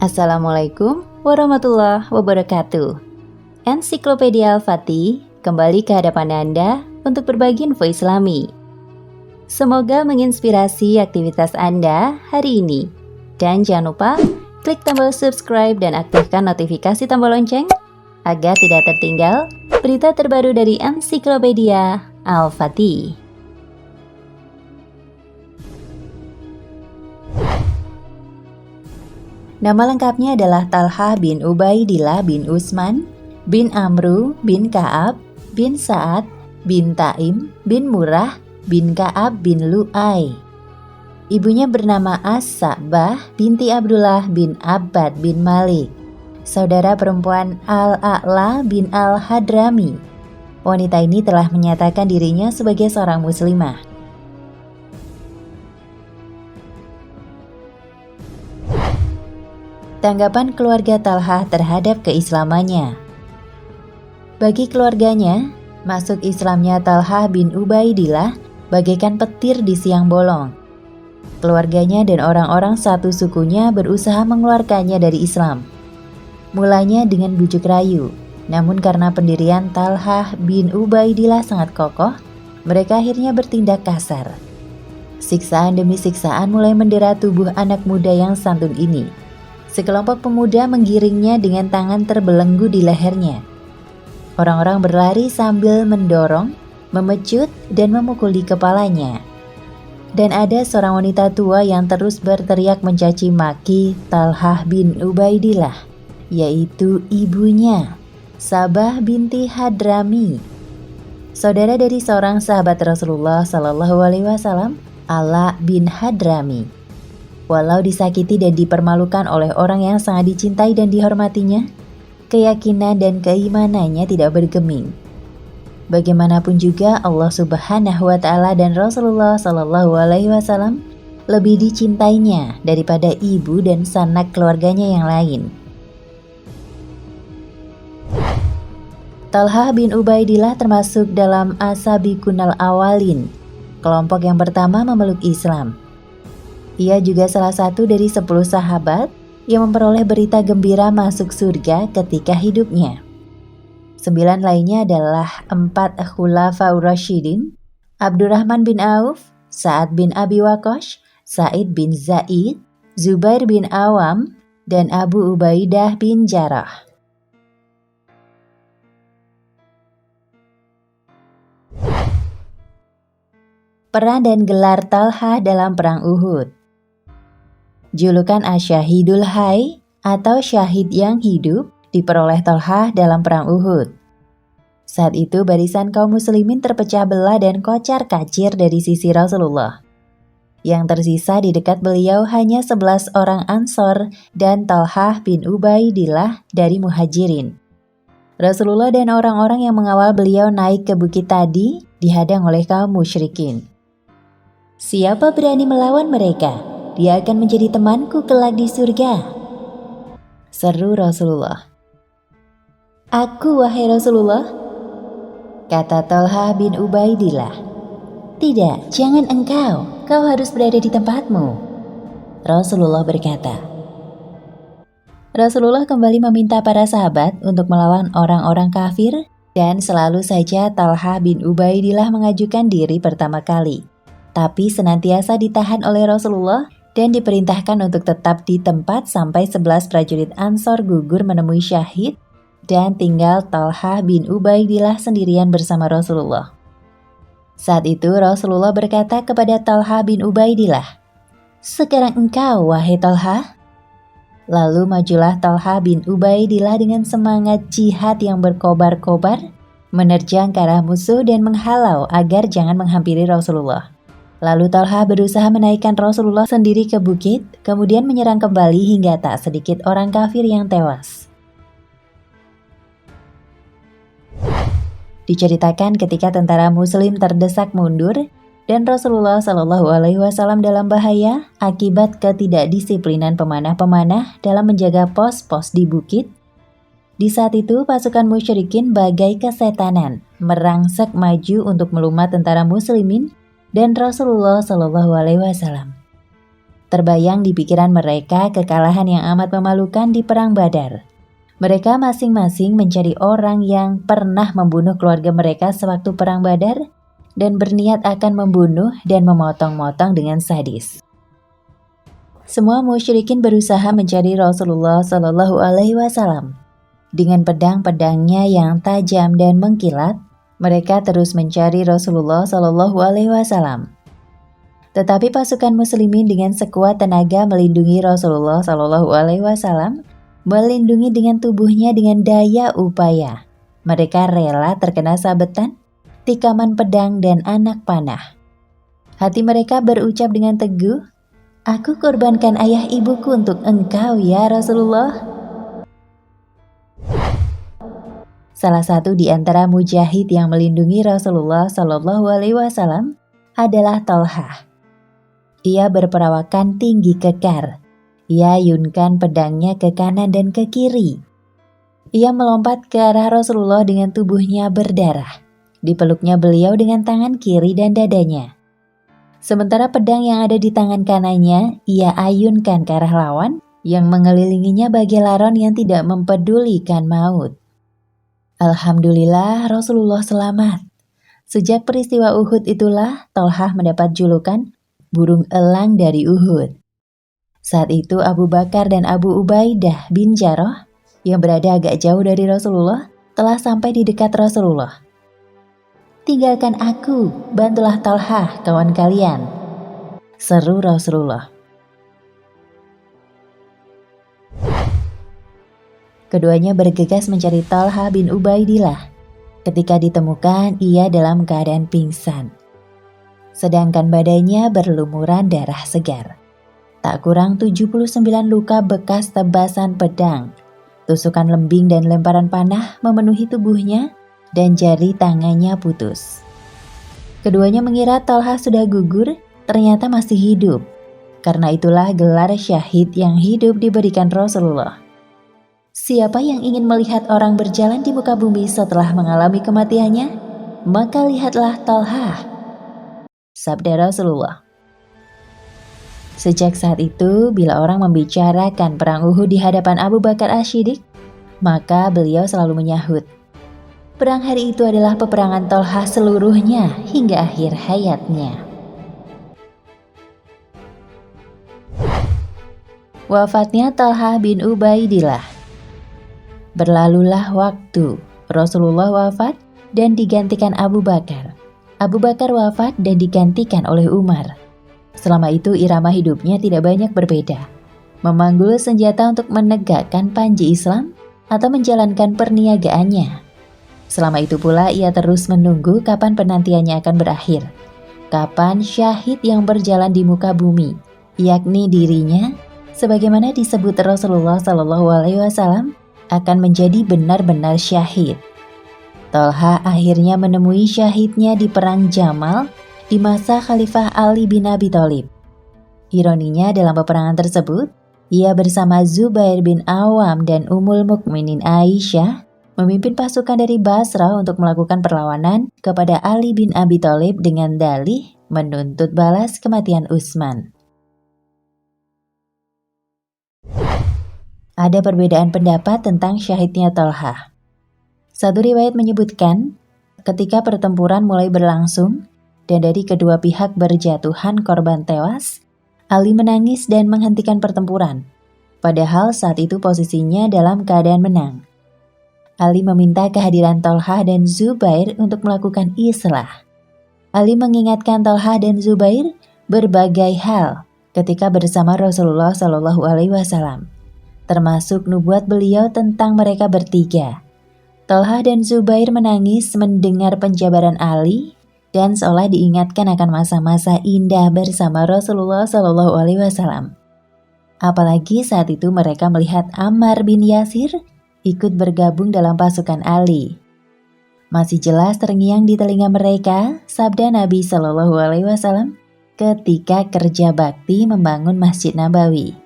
Assalamualaikum warahmatullahi wabarakatuh. Ensiklopedia Al-Fatih kembali ke hadapan Anda untuk berbagi info Islami. Semoga menginspirasi aktivitas Anda hari ini. Dan jangan lupa klik tombol subscribe dan aktifkan notifikasi tombol lonceng agar tidak tertinggal berita terbaru dari Ensiklopedia Al-Fatih. Nama lengkapnya adalah Talha bin Ubaidillah bin Utsman bin Amru bin Ka'ab bin Sa'ad bin Taim bin Murrah bin Ka'ab bin Lu'ay. Ibunya bernama As-Sa'bah binti Abdullah bin Abbad bin Malik, saudara perempuan Al-A'la bin Al-Hadrami. Wanita ini telah menyatakan dirinya sebagai seorang muslimah. Tanggapan keluarga Talha terhadap keislamannya. Bagi keluarganya, masuk Islamnya Talha bin Ubaidillah bagaikan petir di siang bolong. Keluarganya dan orang-orang satu sukunya berusaha mengeluarkannya dari Islam. Mulanya dengan bujuk rayu, namun karena pendirian Talha bin Ubaidillah sangat kokoh, mereka akhirnya bertindak kasar. Siksaan demi siksaan mulai mendera tubuh anak muda yang santun ini. Sekelompok pemuda menggiringnya dengan tangan terbelenggu di lehernya. Orang-orang berlari sambil mendorong, memecut, dan memukuli kepalanya. Dan ada seorang wanita tua yang terus berteriak mencaci maki Talha bin Ubaidillah, yaitu ibunya, Sabah binti Hadrami, saudara dari seorang sahabat Rasulullah SAW, Ala bin Hadrami. Walau disakiti dan dipermalukan oleh orang yang sangat dicintai dan dihormatinya, keyakinan dan keimanannya tidak bergeming. Bagaimanapun juga Allah Subhanahu wa Ta'ala dan Rasulullah SAW lebih dicintainya daripada ibu dan sanak keluarganya yang lain. Talha bin Ubaidillah termasuk dalam Asabiqunal Awalin, kelompok yang pertama memeluk Islam. Ia juga salah satu dari 10 sahabat yang memperoleh berita gembira masuk surga ketika hidupnya. 9 lainnya adalah 4 Khulafaur Rasyidin, Abdurrahman bin Auf, Sa'ad bin Abi Waqqas, Sa'id bin Zaid, Zubair bin Awam, dan Abu Ubaidah bin Jarrah. Peran dan gelar Talha dalam Perang Uhud. Julukan Asyahidul Hayy atau syahid yang hidup diperoleh Talha dalam Perang Uhud. Saat itu barisan kaum muslimin terpecah belah dan kocar-kacir dari sisi Rasulullah. Yang tersisa di dekat beliau hanya 11 orang Ansor dan Talha bin Ubaidillah dari Muhajirin. Rasulullah dan orang-orang yang mengawal beliau naik ke bukit tadi dihadang oleh kaum musyrikin. Siapa berani melawan mereka? Dia akan menjadi temanku kelak di surga, seru Rasulullah. Aku, wahai Rasulullah, kata Talha bin Ubaidillah. Tidak, jangan engkau, kau harus berada di tempatmu, Rasulullah berkata. Rasulullah kembali meminta para sahabat untuk melawan orang-orang kafir, dan selalu saja Talha bin Ubaidillah mengajukan diri pertama kali, tapi senantiasa ditahan oleh Rasulullah dan diperintahkan untuk tetap di tempat sampai 11 prajurit Ansor gugur menemui syahid dan tinggal Talha bin Ubaidillah sendirian bersama Rasulullah. Saat itu Rasulullah berkata kepada Talha bin Ubaidillah, "Sekarang engkau, wahai Talha." Lalu majulah Talha bin Ubaidillah dengan semangat jihad yang berkobar-kobar, menerjang ke arah musuh dan menghalau agar jangan menghampiri Rasulullah. Lalu Talha berusaha menaikkan Rasulullah sendiri ke bukit, kemudian menyerang kembali hingga tak sedikit orang kafir yang tewas. Diceritakan ketika tentara muslim terdesak mundur dan Rasulullah SAW dalam bahaya akibat ketidakdisiplinan pemanah-pemanah dalam menjaga pos-pos di bukit. Di saat itu pasukan musyrikin bagai kesetanan merangsek maju untuk melumat tentara muslimin dan Rasulullah SAW. Terbayang di pikiran mereka kekalahan yang amat memalukan di Perang Badar. Mereka masing-masing mencari orang yang pernah membunuh keluarga mereka sewaktu Perang Badar dan berniat akan membunuh dan memotong-motong dengan sadis. Semua musyrikin berusaha mencari Rasulullah Shallallahu Alaihi Wasallam. Dengan pedang-pedangnya yang tajam dan mengkilat, mereka terus mencari Rasulullah Shallallahu Alaihi Wasallam. Tetapi pasukan muslimin dengan sekuat tenaga melindungi Rasulullah Shallallahu Alaihi Wasallam, melindungi dengan tubuhnya dengan daya upaya. Mereka rela terkena sabetan, tikaman pedang dan anak panah. Hati mereka berucap dengan teguh, "Aku korbankan ayah ibuku untuk engkau ya Rasulullah." Salah satu di antara mujahid yang melindungi Rasulullah Shallallahu Alaihi Wasallam adalah Thalhah. Ia berperawakan tinggi kekar. Ia ayunkan pedangnya ke kanan dan ke kiri. Ia melompat ke arah Rasulullah dengan tubuhnya berdarah. Dipeluknya beliau dengan tangan kiri dan dadanya. Sementara pedang yang ada di tangan kanannya, ia ayunkan ke arah lawan yang mengelilinginya bagai laron yang tidak mempedulikan maut. Alhamdulillah Rasulullah selamat. Sejak peristiwa Uhud itulah Thalhah mendapat julukan burung elang dari Uhud. Saat itu Abu Bakar dan Abu Ubaidah bin Jarrah yang berada agak jauh dari Rasulullah telah sampai di dekat Rasulullah. "Tinggalkan aku, bantulah Thalhah kawan kalian," seru Rasulullah. Keduanya bergegas mencari Thalhah bin Ubaidillah. Ketika ditemukan, ia dalam keadaan pingsan. Sedangkan badannya berlumuran darah segar. Tak kurang 79 luka bekas tebasan pedang. Tusukan lembing dan lemparan panah memenuhi tubuhnya dan jari tangannya putus. Keduanya mengira Thalhah sudah gugur, ternyata masih hidup. Karena itulah gelar syahid yang hidup diberikan Rasulullah. Siapa yang ingin melihat orang berjalan di muka bumi setelah mengalami kematiannya, maka lihatlah Thalhah, sabda Rasulullah. Sejak saat itu, bila orang membicarakan perang Uhud di hadapan Abu Bakar As-Siddiq, maka beliau selalu menyahut, perang hari itu adalah peperangan Thalhah seluruhnya hingga akhir hayatnya. Wafatnya Thalhah bin Ubaidillah. Berlalulah waktu, Rasulullah wafat dan digantikan Abu Bakar. Abu Bakar wafat dan digantikan oleh Umar. Selama itu irama hidupnya tidak banyak berbeda. Memanggul senjata untuk menegakkan panji Islam atau menjalankan perniagaannya. Selama itu pula ia terus menunggu kapan penantiannya akan berakhir. Kapan syahid yang berjalan di muka bumi, yakni dirinya, sebagaimana disebut Rasulullah SAW, akan menjadi benar-benar syahid. Thalhah akhirnya menemui syahidnya di Perang Jamal di masa Khalifah Ali bin Abi Thalib. Ironinya dalam peperangan tersebut, ia bersama Zubair bin Awam dan Ummul Mukminin Aisyah memimpin pasukan dari Basrah untuk melakukan perlawanan kepada Ali bin Abi Thalib dengan dalih menuntut balas kematian Utsman. Ada perbedaan pendapat tentang syahidnya Thalhah. Satu riwayat menyebutkan, ketika pertempuran mulai berlangsung dan dari kedua pihak berjatuhan korban tewas, Ali menangis dan menghentikan pertempuran. Padahal saat itu posisinya dalam keadaan menang. Ali meminta kehadiran Thalhah dan Zubair untuk melakukan islah. Ali mengingatkan Thalhah dan Zubair berbagai hal ketika bersama Rasulullah SAW. Termasuk nubuat beliau tentang mereka bertiga. Thalhah dan Zubair menangis mendengar penjabaran Ali dan seolah diingatkan akan masa-masa indah bersama Rasulullah SAW. Apalagi saat itu mereka melihat Ammar bin Yasir ikut bergabung dalam pasukan Ali. Masih jelas terngiang di telinga mereka sabda Nabi SAW ketika kerja bakti membangun Masjid Nabawi.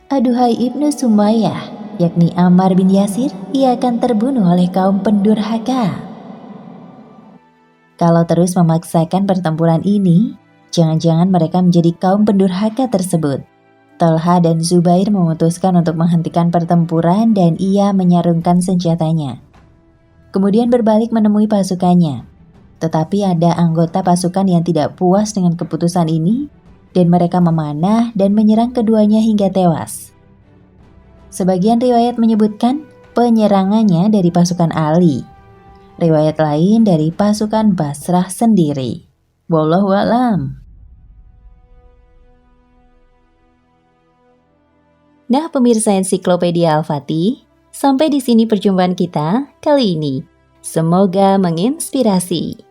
"Aduhai Ibnu Sumayyah, yakni Ammar bin Yasir, ia akan terbunuh oleh kaum pendurhaka." Kalau terus memaksakan pertempuran ini, Jangan-jangan mereka menjadi kaum pendurhaka tersebut. Talha dan Zubair memutuskan untuk menghentikan pertempuran dan ia menyarungkan senjatanya. Kemudian berbalik menemui pasukannya. Tetapi ada anggota pasukan yang tidak puas dengan keputusan ini dan mereka memanah dan menyerang keduanya hingga tewas. Sebagian riwayat menyebutkan penyerangannya dari pasukan Ali. Riwayat lain dari pasukan Basrah sendiri. Wallahu a'lam. Nah, pemirsa Ensiklopedia Al-Fatih, sampai di sini perjumpaan kita kali ini. Semoga menginspirasi.